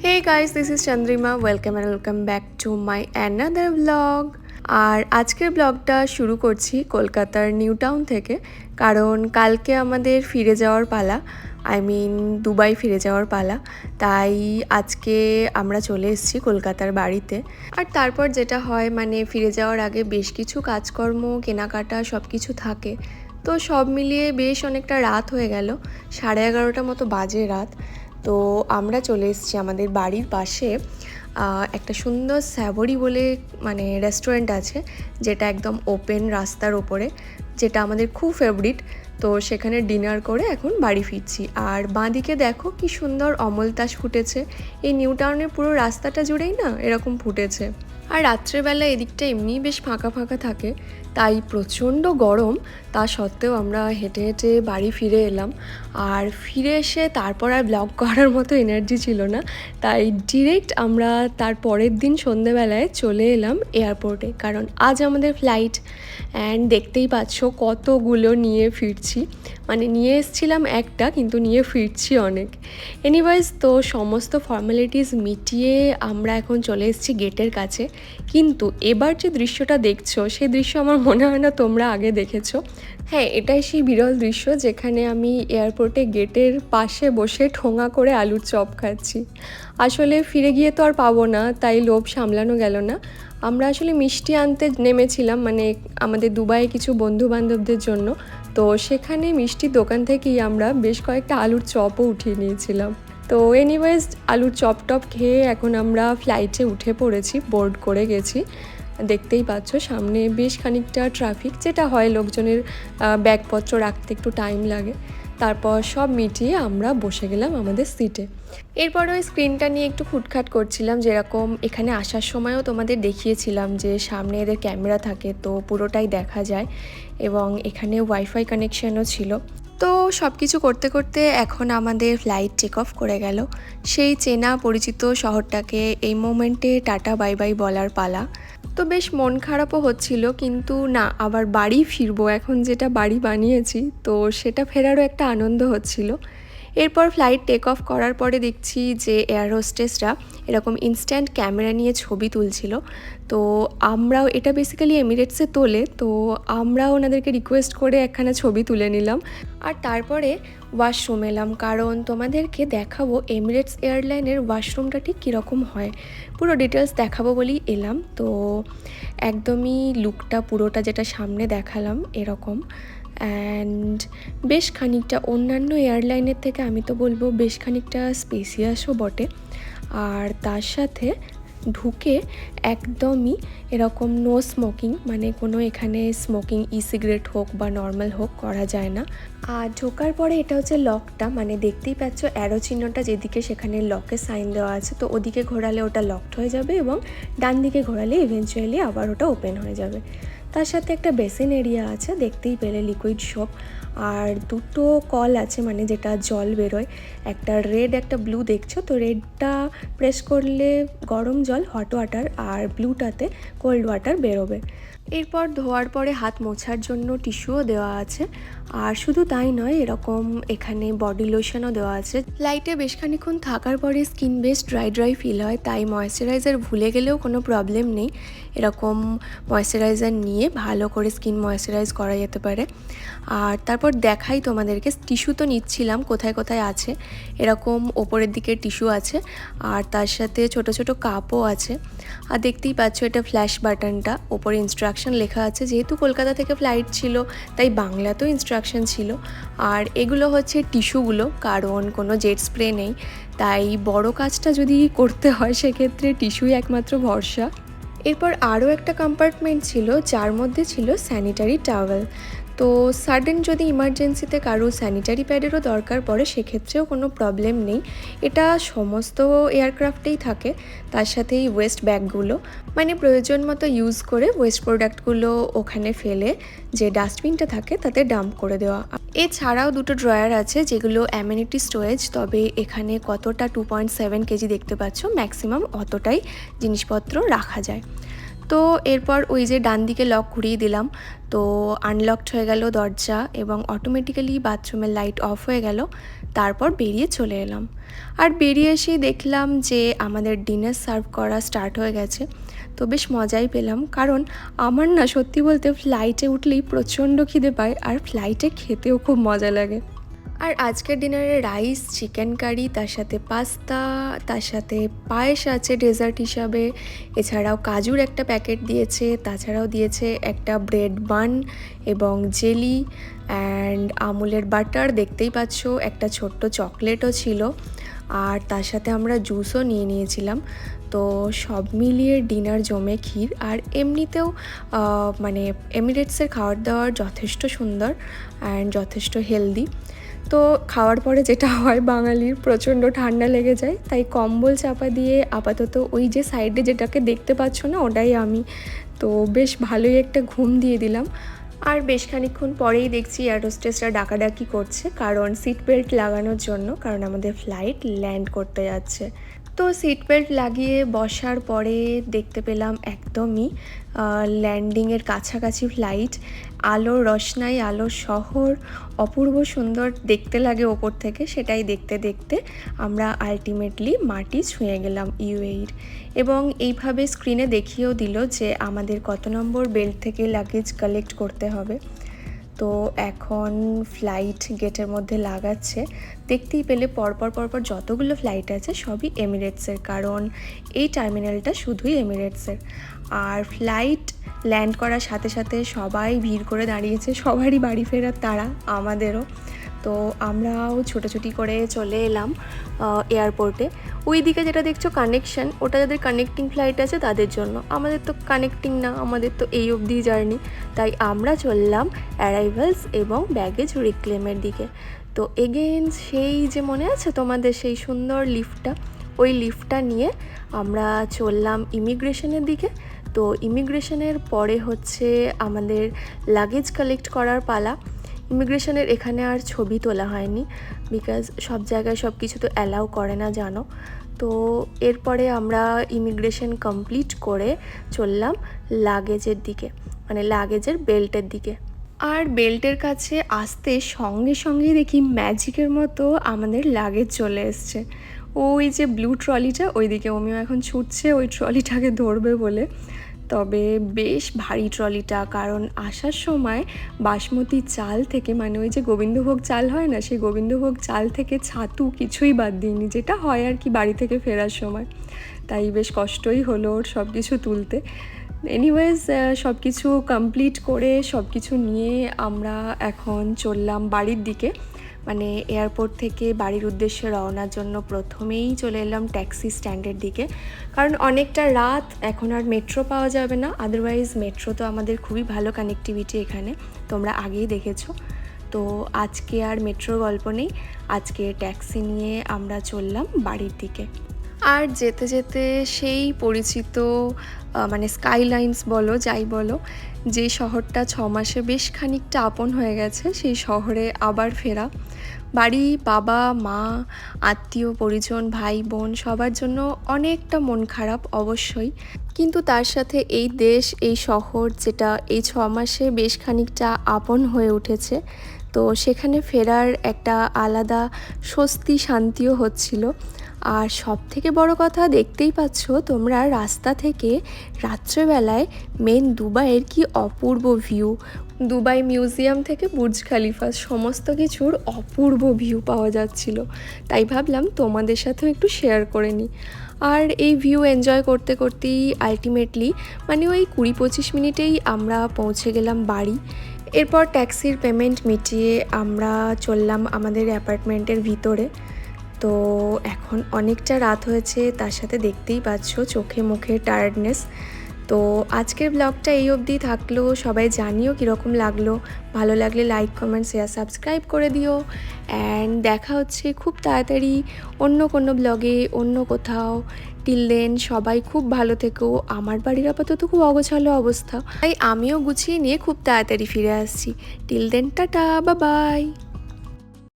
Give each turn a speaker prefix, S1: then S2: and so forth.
S1: Hey guys, this is Chandrima. Welcome and welcome back to my another vlog. আর আজকের ব্লগটা শুরু করছি কলকাতার নিউ টাউন থেকে, কারণ কালকে আমাদের ফিরে যাওয়ার পালা, দুবাই ফিরে যাওয়ার পালা। তাই আজকে আমরা চলে এসেছি কলকাতার বাড়িতে। আর তারপর যেটা হয়, ফিরে যাওয়ার আগে বেশ কিছু কাজকর্ম, কেনাকাটা সব কিছু থাকে। তো সব মিলিয়ে বেশ অনেকটা রাত হয়ে গেল, 11:30 মতো বাজে রাত। তো আমরা চলে এসেছি আমাদের বাড়ির পাশে একটা সুন্দর স্যাভরি বলে রেস্টুরেন্ট আছে, যেটা একদম ওপেন রাস্তার ওপরে, যেটা আমাদের খুব ফেভারিট। তো সেখানে ডিনার করে এখন বাড়ি ফিরছি। আর বাঁদিকে দেখো কি সুন্দর অমলতাস ফুটেছে। এই নিউ টাউনের পুরো রাস্তাটা জুড়েই না এরকম ফুটেছে। আর রাত্রেবেলা এদিকটা এমনি বেশ ফাঁকা ফাঁকা থাকে, তাই প্রচণ্ড গরম। তা সত্ত্বেও আমরা হেঁটে হেঁটে বাড়ি ফিরে এলাম। আর ফিরে এসে তারপর আর ব্লগ করার মতো এনার্জি ছিল না, তাই ডিরেক্ট আমরা তার পরের দিন সন্ধেবেলায় চলে এলাম এয়ারপোর্টে, কারণ আজ আমাদের ফ্লাইট। অ্যান্ড দেখতেই পাচ্ছ কতগুলো নিয়ে ফিরছি, নিয়ে এসেছিলাম একটা, কিন্তু নিয়ে ফিরছি অনেক। এনিওয়াইজ, তো সমস্ত ফর্মালিটিস মিটিয়ে আমরা এখন চলে এসেছি গেটের কাছে। কিন্তু এবার যে দৃশ্যটা দেখছো, সেই দৃশ্য আমার মনে হয় না তোমরা আগে দেখেছো। হ্যাঁ, এটাই সেই বিরল দৃশ্য যেখানে আমি এয়ারপোর্টে গেটের পাশে বসে ঠোঙা করে আলুর চপ খাচ্ছি। আসলে ফিরে গিয়ে তো আর পাবো না, তাই লোভ সামলানো গেল না। আমরা আসলে মিষ্টি আনতে নেমেছিলাম, আমাদের দুবাইয়ে কিছু বন্ধু বান্ধবদের জন্য। তো সেখানে মিষ্টির দোকান থেকেই আমরা বেশ কয়েকটা আলুর চপও উঠিয়ে নিয়েছিলাম। তো এনিওয়েজ, আলুর চপ টপ খেয়ে এখন আমরা ফ্লাইটে উঠে পড়েছি, বোর্ড করে গেছি। দেখতেই পাচ্ছ সামনে বেশ খানিকটা ট্রাফিক, যেটা হয় লোকজনের ব্যাগপত্র রাখতে একটু টাইম লাগে। তারপর সব মিটিয়ে আমরা বসে গেলাম আমাদের সিটে। এরপর ওই স্ক্রিনটা নিয়ে একটু খুটখাট করছিলাম, যেরকম এখানে আসার সময়ও তোমাদের দেখিয়েছিলাম যে সামনে এদের ক্যামেরা থাকে, তো পুরোটাই দেখা যায়, এবং এখানে ওয়াইফাই কানেকশানও ছিল। তো সব কিছু করতে করতে এখন আমাদের ফ্লাইট টেক অফ করে গেল। সেই চেনা পরিচিত শহরটাকে এই মোমেন্টে টাটা বাই বাই বলার পালা। তো বেশ মন খারাপও হচ্ছিল, কিন্তু না, আবার বাড়ি ফিরবো, এখন যেটা বাড়ি বানিয়েছি, তো সেটা ফেরারও একটা আনন্দ হচ্ছিল। এরপর ফ্লাইট টেক অফ করার পরে দেখছি যে এয়ার হোস্টেসরা এরকম ইনস্ট্যান্ট ক্যামেরা নিয়ে ছবি তুলছিল। তো আমরাও, এটা বেসিক্যালি এমিরেটসে তোলে, তো আমরাও ওনাদেরকে রিকোয়েস্ট করে একখানা ছবি তুলে নিলাম। আর তারপরে ওয়াশরুম এলাম, কারণ তোমাদেরকে দেখাবো এমিরেটস এয়ারলাইনের ওয়াশরুমটা ঠিক কীরকম হয়, পুরো ডিটেলস দেখাবো বলেই এলাম। তো একদমই লুকটা পুরোটা যেটা সামনে দেখালাম এরকম। অ্যান্ড বেশ খানিকটা অন্যান্য এয়ারলাইনের থেকে আমি তো বলবো বেশ খানিকটা স্পেসিয়াসও বটে। আর তার সাথে ঢুকে একদমই এরকম নো স্মোকিং, কোনো এখানে স্মোকিং ই সিগারেট হোক বা নর্মাল হোক করা যায় না। আর ঢোকার পরে এটা হচ্ছে লকটা, দেখতেই পাচ্ছ অ্যারো চিহ্নটা যেদিকে, সেখানে লকের সাইন দেওয়া আছে। তো ওদিকে ঘোরালে ওটা লকড হয়ে যাবে, এবং ডান দিকে ঘোরালে ইভেনচুয়ালি আবার ওটা ওপেন হয়ে যাবে। তার সাথে একটা বেসিন এরিয়া আছে, দেখতেই পেলে লিকুইড সোপ। আর দুটো কল আছে, যেটা জল বেরোয়, একটা রেড একটা ব্লু দেখছো। তো রেডটা প্রেস করলে গরম জল হট ওয়াটার, আর ব্লুটাতে কোল্ড ওয়াটার বেরোবে। এরপর ধোয়ার পরে হাত মোছার জন্য টিস্যুও দেওয়া আছে। আর শুধু তাই নয়, এরকম এখানে বডি লোশনও দেওয়া আছে। ফ্লাইটে বেশ খানিক্ষণ থাকার পরে স্কিন বেশ ড্রাই ফিল হয়, তাই ময়েশ্চারাইজার ভুলে গেলেও কোনো প্রবলেম নেই। এরকম ময়েশ্চারাইজার নিয়ে ভালো করে স্কিন ময়েশ্চারাইজ করা যেতে পারে। আর তারপর দেখাই তোমাদেরকে, টিস্যু তো নিচ্ছিলাম কোথায় কোথায় আছে। এরকম ওপরের দিকে টিস্যু আছে, আর তার সাথে ছোট ছোট কাপও আছে। আর দেখতেই পাচ্ছ এটা ফ্ল্যাশ বাটনটা, ওপরে ইনস্ট্রাকশন লেখা আছে। যেহেতু কলকাতা থেকে ফ্লাইট ছিল, তাই বাংলাতেও ইনস্ট্রাকশন ছিল। আর এগুলো হচ্ছে টিস্যুগুলো, কারণ কোনো জেট স্প্রে নেই, তাই বড় কাজটা যদি করতে হয় সেক্ষেত্রে টিস্যুই একমাত্র ভরসা। এরপর আরও একটা কম্পার্টমেন্ট ছিল, যার মধ্যে ছিল স্যানিটারি টাওয়েল। তো সাডেন যদি ইমার্জেন্সিতে কারো স্যানিটারি প্যাডেরও দরকার পড়ে, সেক্ষেত্রেও কোনো প্রবলেম নেই। এটা সমস্ত এয়ারক্রাফটেই থাকে। তার সাথে এই ওয়েস্ট ব্যাগগুলো, প্রয়োজন মতো ইউজ করে ওয়েস্ট প্রোডাক্টগুলো ওখানে ফেলে যে ডাস্টবিনটা থাকে তাতে ডাম্প করে দেওয়া। এছাড়াও দুটো ড্রয়ার আছে, যেগুলো অ্যামেনিটি স্টোরেজ। তবে এখানে কতটা 2.7 কেজি দেখতে পাচ্ছ, ম্যাক্সিমাম অতটাই জিনিসপত্র রাখা যায়। তো এরপর ওই যে ডান দিকে লক ঘুরিয়ে দিলাম, তো আনলকড হয়ে গেল দরজা এবং অটোমেটিক্যালি বাথরুমের লাইট অফ হয়ে গেল। তারপর বেরিয়ে চলে এলাম। আর বেরিয়ে এসেই দেখলাম যে আমাদের ডিনার সার্ভ করা স্টার্ট হয়ে গেছে। তো বেশ মজাই পেলাম, কারণ আমার না সত্যি বলতে ফ্লাইটে উঠলেই প্রচণ্ড খিদে পায়, আর ফ্লাইটে খেতেও খুব মজা লাগে। আর আজকের ডিনারে রাইস, চিকেন কারি, তার সাথে পাস্তা, তার সাথে পায়েস আছে ডেজার্ট হিসাবে, এছাড়াও কাজুর একটা প্যাকেট দিয়েছে, তাছাড়াও দিয়েছে একটা ব্রেড বান এবং জেলি অ্যান্ড আমুলের বাটার, দেখতেই পাচ্ছ একটা ছোট্ট চকলেটও ছিল, আর তার সাথে আমরা জুসও নিয়ে নিয়েছিলাম। তো সব মিলিয়ে ডিনার জমে ক্ষীর। আর এমনিতেও মানে এমিরেটসের খাবার দাবার যথেষ্ট সুন্দর অ্যান্ড যথেষ্ট হেলদি। তো খাওয়ার পরে যেটা হয়, বাঙালির প্রচণ্ড ঠান্ডা লেগে যায়, তাই কম্বল চাপা দিয়ে আপাতত ওই যে সাইডে যেটাকে দেখতে পাচ্ছ না, ওটাই আমি। তো বেশ ভালোই একটা ঘুম দিয়ে দিলাম। আর বেশ খানিকক্ষণ পরেই দেখছি এয়ার হোস্টেসরা ডাকাডাকি করছে, কারণ সিট বেল্ট লাগানোর জন্য, কারণ আমাদের ফ্লাইট ল্যান্ড করতে যাচ্ছে। তো সিট বেল্ট লাগিয়ে বসার পরে দেখতে পেলাম একদমই ল্যান্ডিংয়ের কাছাকাছি ফ্লাইট, আলোর রোশনাই, আলোর শহর, অপূর্ব সুন্দর দেখতে লাগে ওপর থেকে। সেটাই দেখতে দেখতে আমরা আলটিমেটলি মাটি ছুঁয়ে গেলাম ইউএইর। এবং এইভাবে স্ক্রিনে দেখিয়েও দিল যে আমাদের কত নম্বর বেল্ট থেকে লাগেজ কালেক্ট করতে হবে। তো এখন ফ্লাইট গেটের মধ্যে লাগাচ্ছে। দেখতেই পেলে পরপর যতগুলো ফ্লাইট আছে সবই এমিরেটসের, কারণ এই টার্মিনালটা শুধুই এমিরেটসের। আর ফ্লাইট ল্যান্ড করার সাথে সাথে সবাই ভিড় করে দাঁড়িয়েছে, সবারই বাড়ি ফেরার তাড়া, আমাদেরও। তো আমরাও ছোটাছুটি করে চলে এলাম এয়ারপোর্টে। ওই দিকে যেটা দেখছো কানেকশন, ওটা যাদের কানেক্টিং ফ্লাইট আছে তাদের জন্য, আমাদের তো কানেক্টিং না, আমাদের তো এই অবধি জার্নি। তাই আমরা চললাম অ্যারাইভালস এবং ব্যাগেজ রিক্লেমের দিকে। তো এগেইন সেই যে মনে আছে তোমাদের সেই সুন্দর লিফটটা, ওই লিফটটা নিয়ে আমরা চললাম ইমিগ্রেশনের দিকে। তো ইমিগ্রেশনের পরে হচ্ছে আমাদের লাগেজ কালেক্ট করার পালা। ইমিগ্রেশনের এখানে আর ছবি তোলা হয়নি, বিকজ সব জায়গায় সব কিছু তো অ্যালাউ করে না জানো। তো এরপরে আমরা ইমিগ্রেশন কমপ্লিট করে চললাম লাগেজের দিকে, মানে লাগেজের বেল্টের দিকে। আর বেল্টের কাছে আসতে সঙ্গে সঙ্গেই দেখি ম্যাজিকের মতো আমাদের লাগেজ চলে এসছে। ওই যে ব্লু ট্রলিটা, ওইদিকে অমিও এখন ছুটছে ওই ট্রলিটাকে ধরবে বলে। তবে বেশ ভারী ট্রলিটা, কারণ আসার সময় বাসমতি চাল থেকে, মানে ওই যে গোবিন্দভোগ চাল হয় না, সেই গোবিন্দভোগ চাল থেকে ছাতু কিছুই বাদ দিইনি, যেটা হয় আর কি বাড়ি থেকে ফেরার সময়। তাই বেশ কষ্টই হলো ওর সব কিছু তুলতে। এনিওয়েজ সব কিছু কমপ্লিট করে সব কিছু নিয়ে আমরা এখন চললাম বাড়ির দিকে, মানে এয়ারপোর্ট থেকে বাড়ির উদ্দেশ্যে রওনার জন্য প্রথমেই চলে এলাম ট্যাক্সি স্ট্যান্ডের দিকে, কারণ অনেকটা রাত, এখন আর মেট্রো পাওয়া যাবে না। আদারওয়াইজ মেট্রো তো আমাদের খুবই ভালো কানেক্টিভিটি এখানে, তোমরা আগেই দেখেছো। তো আজকে আর মেট্রোর গল্প নেই, আজকে ট্যাক্সি নিয়ে আমরা চললাম বাড়ির দিকে। আর যেতে যেতে সেই পরিচিত মানে স্কাইলাইন্স বলো যাই বলো, যে শহরটা 6 মাসে বেশ খানিকটা আপন হয়ে গেছে, সেই শহরে আবার ফেরা। বাড়ি, বাবা মা, আত্মীয় পরিজন, ভাই বোন, সবার জন্য অনেকটা মন খারাপ অবশ্যই, কিন্তু তার সাথে এই দেশ, এই শহর যেটা এই 6 মাসে বেশ খানিকটা আপন হয়ে উঠেছে, তো সেখানে ফেরার একটা আলাদা স্বস্তি শান্তিও হচ্ছিল। আর সব থেকে বড় কথা, দেখতেই পাচ্ছ তোমরা রাস্তা থেকে রাত্রেবেলায় মেন দুবাইয়ের কি অপূর্ব ভিউ। দুবাই মিউজিয়াম থেকে বুর্জ খালিফা সমস্ত কিছুর অপূর্ব ভিউ পাওয়া যাচ্ছিল, তাই ভাবলাম তোমাদের সাথেও একটু শেয়ার করে নিই। আর এই ভিউ এনজয় করতে করতেই আলটিমেটলি মানে ওই 20-25 মিনিটেই আমরা পৌঁছে গেলাম বাড়ি। এরপর ট্যাক্সির পেমেন্ট মিটিয়ে আমরা চললাম আমাদের অ্যাপার্টমেন্টের ভিতরে। তো এখন অনেকটা রাত হয়েছে, তার সাথে দেখতেই পাচ্ছ চোখে মুখে টায়ার্ডনেস। তো আজকের ব্লগটা এই অবধি থাকলো, সবাই জানিও কীরকম লাগলো। ভালো লাগলে লাইক, কমেন্ট, শেয়ার, সাবস্ক্রাইব করে দিও। অ্যান্ড দেখা হচ্ছে খুব তাড়াতাড়ি অন্য কোনো ব্লগে, অন্য কোথাও। টিল দেন সবাই খুব ভালো থেকো। আমার বাড়ির আপাতত খুব অগোছালো অবস্থা, তাই আমিও গুছিয়ে নিয়ে খুব তাড়াতাড়ি ফিরে আসছি। Till then tata, bye by.